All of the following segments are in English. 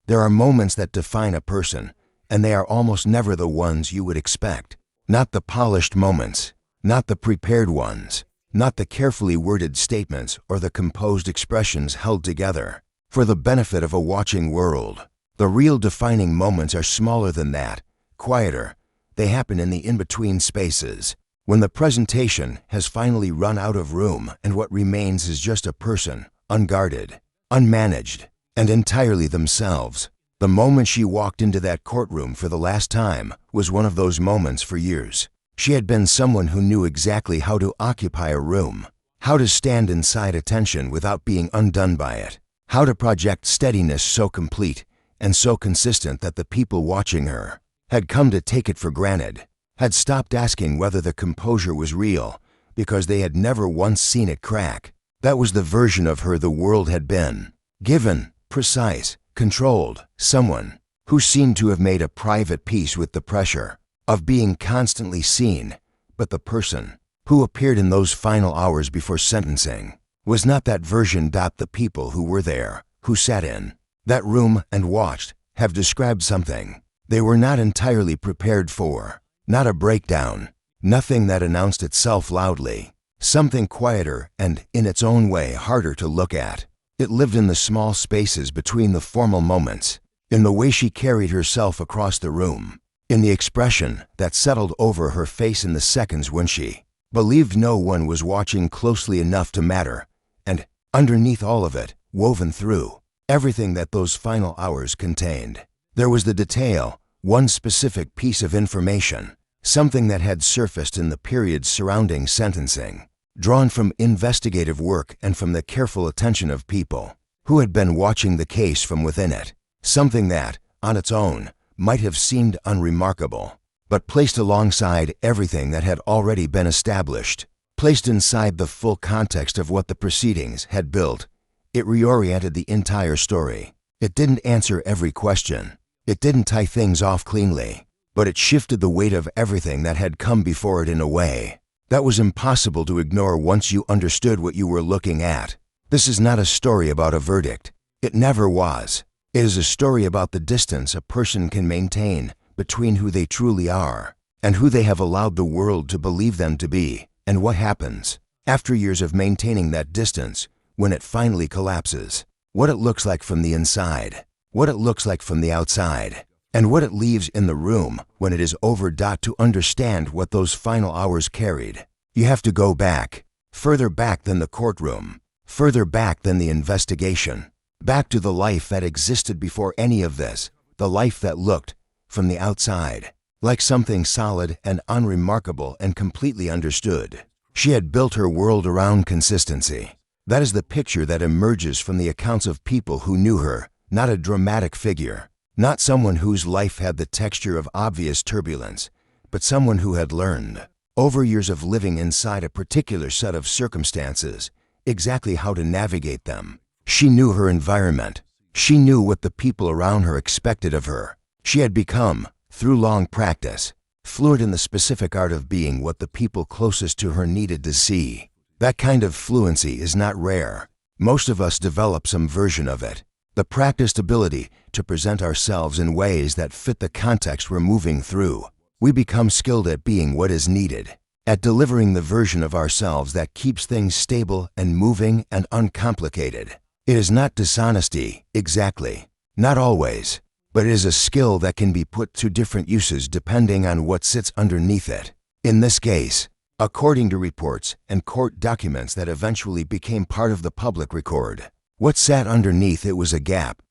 There are moments that define a person, and they are almost never the ones you would expect. Not the polished moments, not the prepared ones, not the carefully worded statements or the composed expressions held together for the benefit of a watching world. The real defining moments are smaller than that, quieter. They happen in the in-between spaces, when the presentation has finally run out of room and what remains is just a person, unguarded, unmanaged, and entirely themselves. The moment she walked into that courtroom for the last time was one of those moments for years. She had been someone who knew exactly how to occupy a room, how to stand inside attention without being undone by it, how to project steadiness so complete and so consistent that the people watching her had come to take it for granted, had stopped asking whether the composure was real because they had never once seen it crack. That was the version of her the world had been given, precise, controlled, someone who seemed to have made a private peace with the pressure of being constantly seen. But the person who appeared in those final hours before sentencing was not that version. The people who were there, who sat in that room and watched, have described something they were not entirely prepared for. Not a breakdown, nothing that announced itself loudly, something quieter and, in its own way, harder to look at. It lived in the small spaces between the formal moments, in the way she carried herself across the room, in the expression that settled over her face in the seconds when she believed no one was watching closely enough to matter, and, underneath all of it, woven through everything that those final hours contained, there was the detail, one specific piece of information, something that had surfaced in the periods surrounding sentencing, drawn from investigative work and from the careful attention of people who had been watching the case from within it, something that, on its own, might have seemed unremarkable, but placed alongside everything that had already been established, placed inside the full context of what the proceedings had built, it reoriented the entire story. It didn't answer every question. It didn't tie things off cleanly, but it shifted the weight of everything that had come before it in a way that was impossible to ignore once you understood what you were looking at. This is not a story about a verdict. It never was. It is a story about the distance a person can maintain between who they truly are and who they have allowed the world to believe them to be, and what happens after years of maintaining that distance when it finally collapses, what it looks like from the inside, what it looks like from the outside, and what it leaves in the room when it is over. To understand what those final hours carried, you have to go back, further back than the courtroom, further back than the investigation, back to the life that existed before any of this, the life that looked, from the outside, like something solid and unremarkable and completely understood. She had built her world around consistency. That is the picture that emerges from the accounts of people who knew her, not a dramatic figure, not someone whose life had the texture of obvious turbulence, but someone who had learned, over years of living inside a particular set of circumstances, exactly how to navigate them. She knew her environment. She knew what the people around her expected of her. She had become, through long practice, fluent in the specific art of being what the people closest to her needed to see. That kind of fluency is not rare. Most of us develop some version of it. The practiced ability to present ourselves in ways that fit the context we're moving through. We become skilled at being what is needed, at delivering the version of ourselves that keeps things stable and moving and uncomplicated. It is not dishonesty, exactly. Not always. But it is a skill that can be put to different uses depending on what sits underneath it. In this case, according to reports and court documents that eventually became part of the public record, what sat underneath it was a gap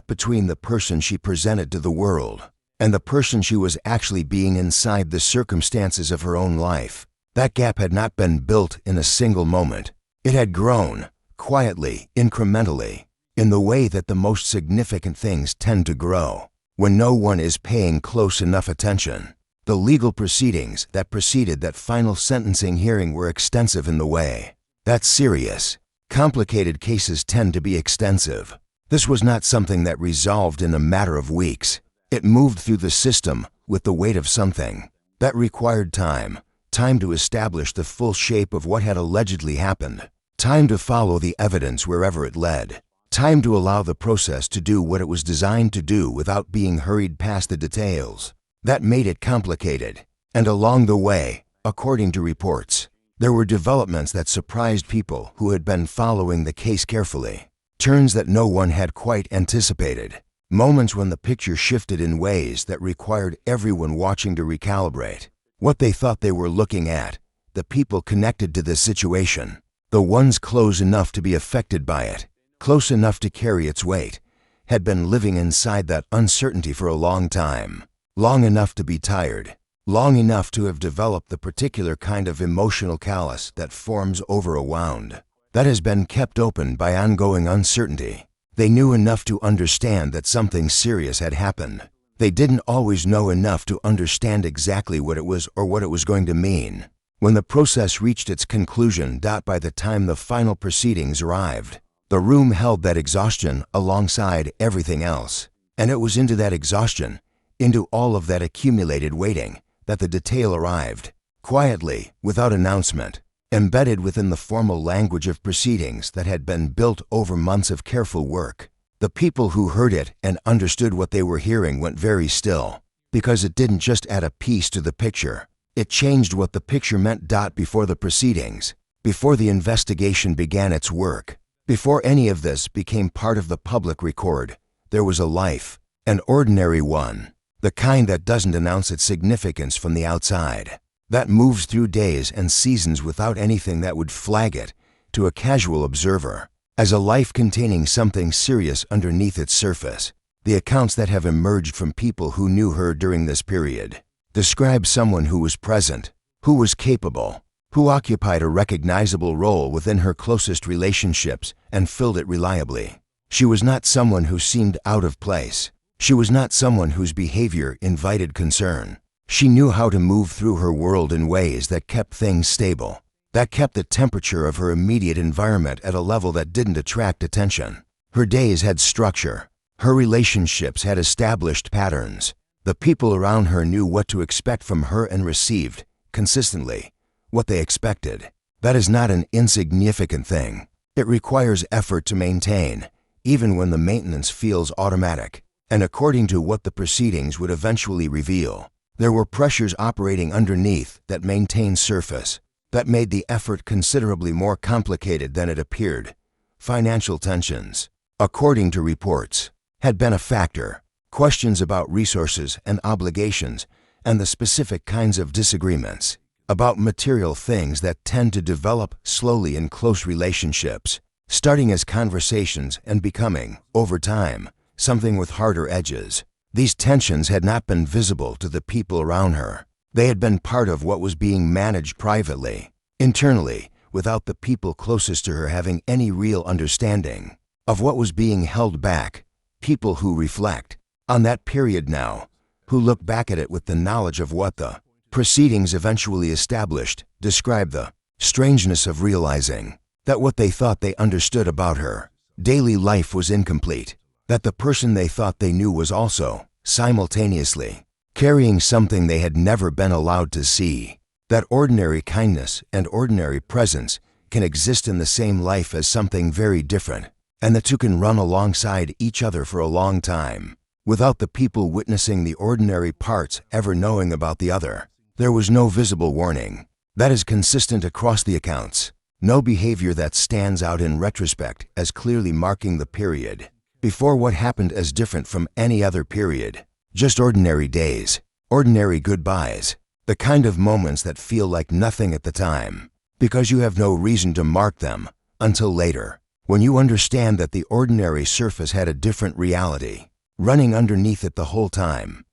between the person she presented to the world and the person she was actually being inside the circumstances of her own life. That gap had not been built in a single moment. It had grown, quietly, incrementally, in the way that the most significant things tend to grow, when no one is paying close enough attention. The legal proceedings that preceded that final sentencing hearing were extensive in the way that serious, complicated cases tend to be extensive. This was not something that resolved in a matter of weeks. It moved through the system with the weight of something that required time to establish the full shape of what had allegedly happened, time to follow the evidence wherever it led, Time to allow the process to do what it was designed to do without being hurried past the details. That made it complicated. And along the way, according to reports, there were developments that surprised people who had been following the case carefully. Turns that no one had quite anticipated. Moments when the picture shifted in ways that required everyone watching to recalibrate what they thought they were looking at. The people connected to this situation, the ones close enough to be affected by it, close enough to carry its weight, had been living inside that uncertainty for a long time, long enough to be tired, long enough to have developed the particular kind of emotional callus that forms over a wound, that has been kept open by ongoing uncertainty. They knew enough to understand that something serious had happened. They didn't always know enough to understand exactly what it was or what it was going to mean. When the process reached its conclusion, by the time the final proceedings arrived, the room held that exhaustion alongside everything else. And it was into that exhaustion, into all of that accumulated waiting, that the detail arrived, quietly, without announcement, embedded within the formal language of proceedings that had been built over months of careful work. The people who heard it and understood what they were hearing went very still, because it didn't just add a piece to the picture. It changed what the picture meant. Before the proceedings, before the investigation began its work, before any of this became part of the public record, there was a life, an ordinary one, the kind that doesn't announce its significance from the outside, that moves through days and seasons without anything that would flag it to a casual observer as a life containing something serious underneath its surface. The accounts that have emerged from people who knew her during this period describe someone who was present, who was capable, who occupied a recognizable role within her closest relationships and filled it reliably. She was not someone who seemed out of place. She was not someone whose behavior invited concern. She knew how to move through her world in ways that kept things stable, that kept the temperature of her immediate environment at a level that didn't attract attention. Her days had structure. Her relationships had established patterns. The people around her knew what to expect from her and received, consistently, what they expected. That is not an insignificant thing. It requires effort to maintain, even when the maintenance feels automatic. And according to what the proceedings would eventually reveal, there were pressures operating underneath that maintained surface, that made the effort considerably more complicated than it appeared. Financial tensions, according to reports, had been a factor. Questions about resources and obligations and the specific kinds of disagreements about material things that tend to develop slowly in close relationships, starting as conversations and becoming, over time, something with harder edges. These tensions had not been visible to the people around her. They had been part of what was being managed privately, internally, without the people closest to her having any real understanding of what was being held back. People who reflect on that period now, who look back at it with the knowledge of what the proceedings eventually established, describe the strangeness of realizing that what they thought they understood about her daily life was incomplete, that the person they thought they knew was also, simultaneously, carrying something they had never been allowed to see, that ordinary kindness and ordinary presence can exist in the same life as something very different, and the two can run alongside each other for a long time, without the people witnessing the ordinary parts ever knowing about the other. There was no visible warning. That is consistent across the accounts. No behavior that stands out in retrospect as clearly marking the period before what happened as different from any other period. Just ordinary days, ordinary goodbyes, the kind of moments that feel like nothing at the time, because you have no reason to mark them until later, when you understand that the ordinary surface had a different reality running underneath it the whole time.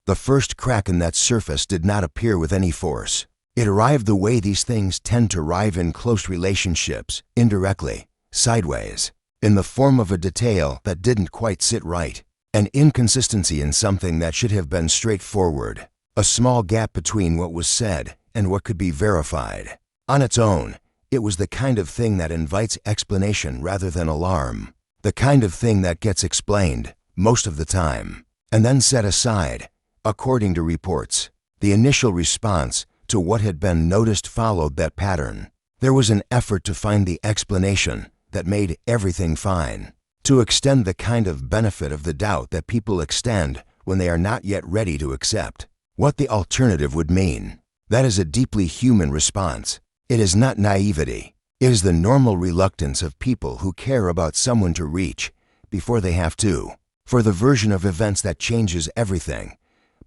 The first crack in that surface did not appear with any force. It arrived the way these things tend to arrive in close relationships, indirectly, sideways, in the form of a detail that didn't quite sit right, an inconsistency in something that should have been straightforward, a small gap between what was said and what could be verified. On its own, it was the kind of thing that invites explanation rather than alarm, the kind of thing that gets explained most of the time, and then set aside. According to reports, the initial response to what had been noticed followed that pattern. There was an effort to find the explanation that made everything fine. to extend the kind of benefit of the doubt that people extend when they are not yet ready to accept what the alternative would mean. That is a deeply human response. It is not naivety. It is the normal reluctance of people who care about someone to reach before they have to, for the version of events that changes everything.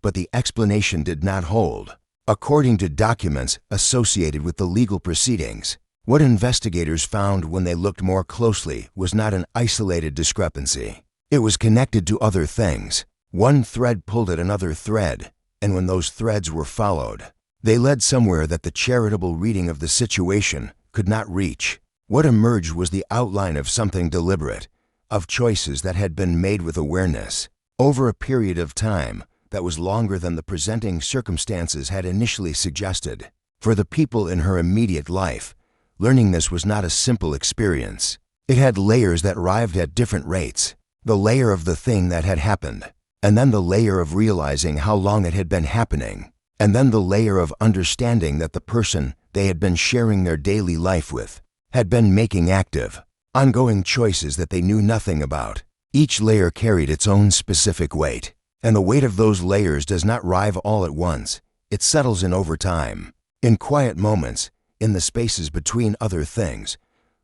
But the explanation did not hold. According to documents associated with the legal proceedings, what investigators found when they looked more closely was not an isolated discrepancy. It was connected to other things. One thread pulled at another thread, and when those threads were followed, they led somewhere that the charitable reading of the situation could not reach. What emerged was the outline of something deliberate, of choices that had been made with awareness, over a period of time that was longer than the presenting circumstances had initially suggested. For the people in her immediate life, learning this was not a simple experience. It had layers that arrived at different rates. The layer of the thing that had happened, and then the layer of realizing how long it had been happening, and then the layer of understanding that the person they had been sharing their daily life with had been making active, ongoing choices that they knew nothing about. Each layer carried its own specific weight, and the weight of those layers does not rise all at once. It settles in over time, in quiet moments, in the spaces between other things.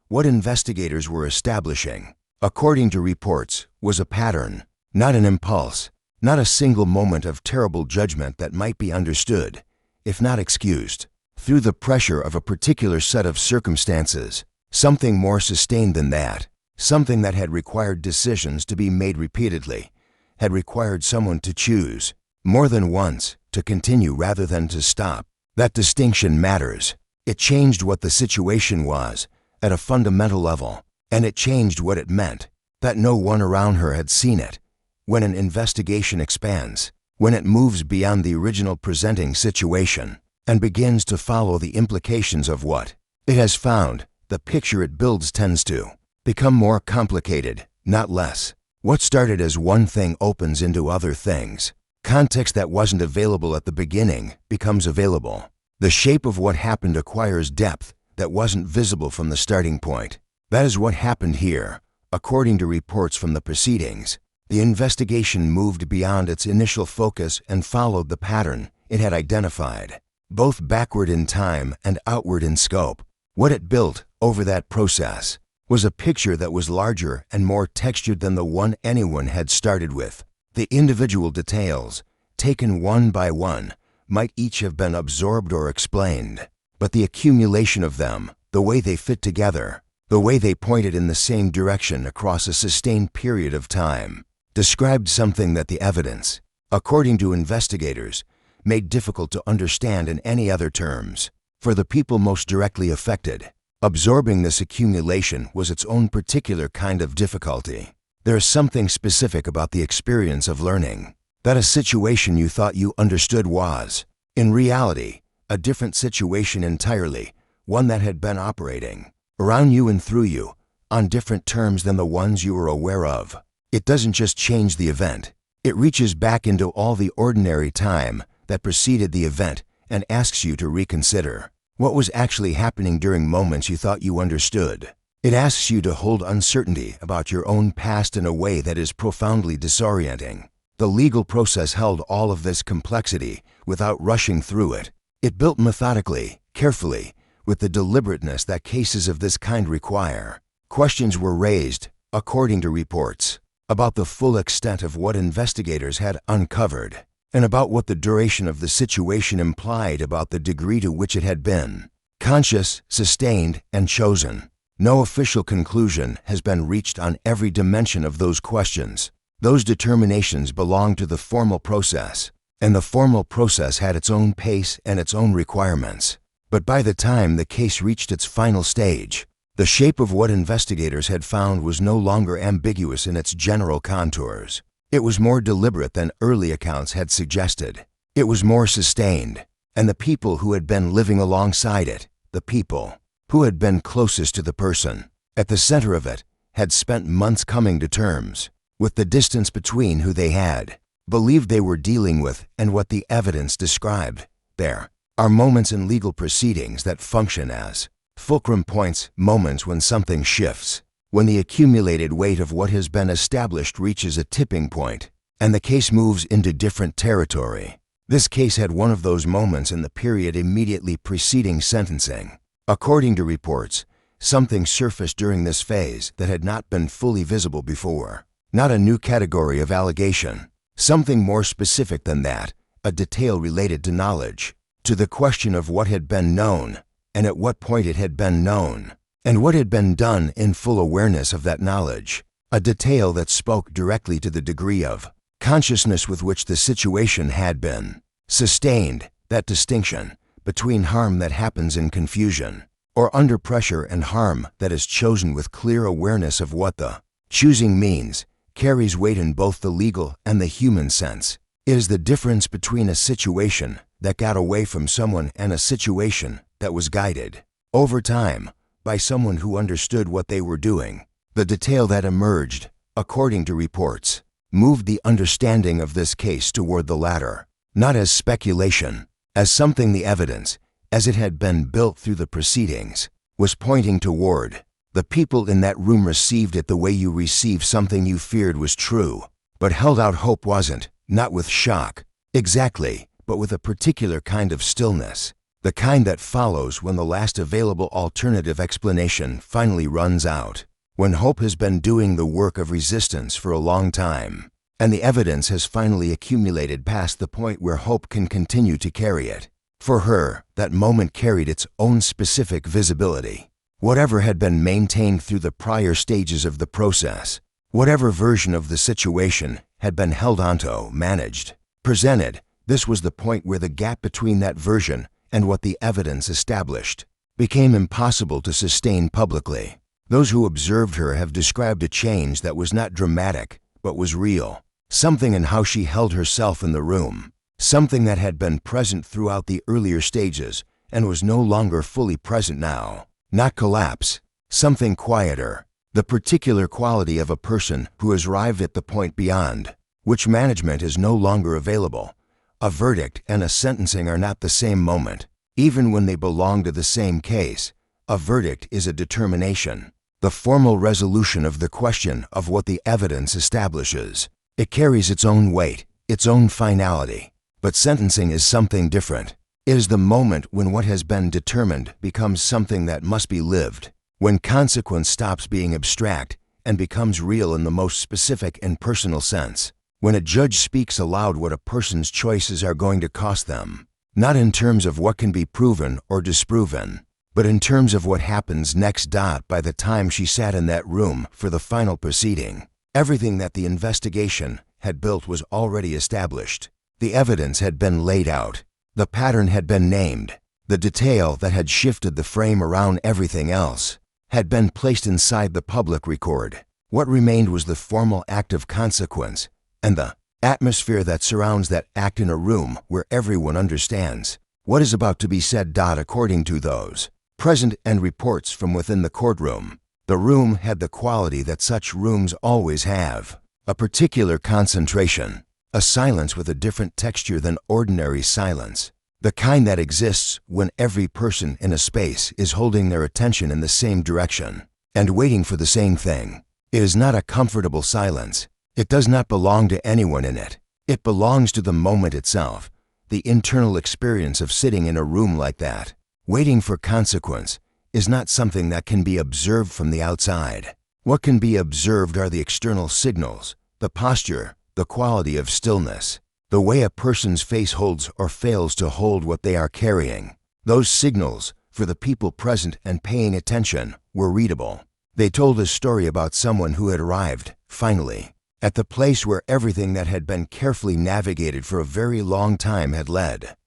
What investigators were establishing, according to reports, was a pattern, not an impulse, not a single moment of terrible judgment that might be understood, if not excused, through the pressure of a particular set of circumstances. Something more sustained than that, something that had required decisions to be made repeatedly, had required someone to choose, more than once, to continue rather than to stop. That distinction matters. It changed what the situation was, at a fundamental level, and it changed what it meant, that no one around her had seen it. When an investigation expands, when it moves beyond the original presenting situation, and begins to follow the implications of what it has found, the picture it builds tends to become more complicated, not less. What started as one thing opens into other things. Context that wasn't available at the beginning becomes available. The shape of what happened acquires depth that wasn't visible from the starting point. That is what happened here. According to reports from the proceedings, the investigation moved beyond its initial focus and followed the pattern it had identified, both backward in time and outward in scope. What it built over that process was a picture that was larger and more textured than the one anyone had started with. The individual details, taken one by one, might each have been absorbed or explained, but the accumulation of them, the way they fit together, the way they pointed in the same direction across a sustained period of time, described something that the evidence, according to investigators, made difficult to understand in any other terms. For the people most directly affected, absorbing this accumulation was its own particular kind of difficulty. There is something specific about the experience of learning, that a situation you thought you understood was, in reality, a different situation entirely, one that had been operating around you and through you, on different terms than the ones you were aware of. It doesn't just change the event. It reaches back into all the ordinary time that preceded the event and asks you to reconsider what was actually happening during moments you thought you understood. It asks you to hold uncertainty about your own past in a way that is profoundly disorienting. The legal process held all of this complexity without rushing through it. It built methodically, carefully, with the deliberateness that cases of this kind require. Questions were raised, according to reports, about the full extent of what investigators had uncovered, and about what the duration of the situation implied about the degree to which it had been conscious, sustained, and chosen. No official conclusion has been reached on every dimension of those questions. Those determinations belong to the formal process, and the formal process had its own pace and its own requirements. But by the time the case reached its final stage, the shape of what investigators had found was no longer ambiguous in its general contours. It was more deliberate than early accounts had suggested. It was more sustained, and the people who had been living alongside it, the people who had been closest to the person at the center of it, had spent months coming to terms with the distance between who they had believed they were dealing with and what the evidence described. There are moments in legal proceedings that function as fulcrum points, moments when something shifts, when the accumulated weight of what has been established reaches a tipping point, and the case moves into different territory. This case had one of those moments in the period immediately preceding sentencing. According to reports, something surfaced during this phase that had not been fully visible before. Not a new category of allegation. Something more specific than that, a detail related to knowledge, to the question of what had been known, and at what point it had been known, and what had been done in full awareness of that knowledge. A detail that spoke directly to the degree of consciousness with which the situation had been sustained, that distinction between harm that happens in confusion or under pressure and harm that is chosen with clear awareness of what the choosing means, carries weight in both the legal and the human sense. It is the difference between a situation that got away from someone and a situation that was guided over time by someone who understood what they were doing. The detail that emerged, according to reports, moved the understanding of this case toward the latter, not as speculation, as something the evidence, as it had been built through the proceedings, was pointing toward. The people in that room received it the way you receive something you feared was true, but held out hope wasn't, not with shock, exactly, but with a particular kind of stillness, the kind that follows when the last available alternative explanation finally runs out, when hope has been doing the work of resistance for a long time, and the evidence has finally accumulated past the point where hope can continue to carry it. For her, that moment carried its own specific visibility. Whatever had been maintained through the prior stages of the process, whatever version of the situation had been held onto, managed, presented, this was the point where the gap between that version and what the evidence established became impossible to sustain publicly. Those who observed her have described a change that was not dramatic, but was real. Something in how she held herself in the room. Something that had been present throughout the earlier stages and was no longer fully present now. Not collapse. Something quieter. The particular quality of a person who has arrived at the point beyond which management is no longer available. A verdict and a sentencing are not the same moment. Even when they belong to the same case, a verdict is a determination, the formal resolution of the question of what the evidence establishes. It carries its own weight, its own finality. But sentencing is something different. It is the moment when what has been determined becomes something that must be lived, when consequence stops being abstract and becomes real in the most specific and personal sense, when a judge speaks aloud what a person's choices are going to cost them, not in terms of what can be proven or disproven, but in terms of what happens next. By the time she sat in that room for the final proceeding, everything that the investigation had built was already established. The evidence had been laid out. The pattern had been named. The detail that had shifted the frame around everything else had been placed inside the public record. What remained was the formal act of consequence and the atmosphere that surrounds that act in a room where everyone understands what is about to be said. According to those present and reports from within the courtroom, the room had the quality that such rooms always have, a particular concentration. A silence with a different texture than ordinary silence. The kind that exists when every person in a space is holding their attention in the same direction and waiting for the same thing. It is not a comfortable silence. It does not belong to anyone in it. It belongs to the moment itself, the internal experience of sitting in a room like that. Waiting for consequence is not something that can be observed from the outside. What can be observed are the external signals, the posture, the quality of stillness, the way a person's face holds or fails to hold what they are carrying. Those signals, for the people present and paying attention, were readable. They told a story about someone who had arrived, finally, at the place where everything that had been carefully navigated for a very long time had led.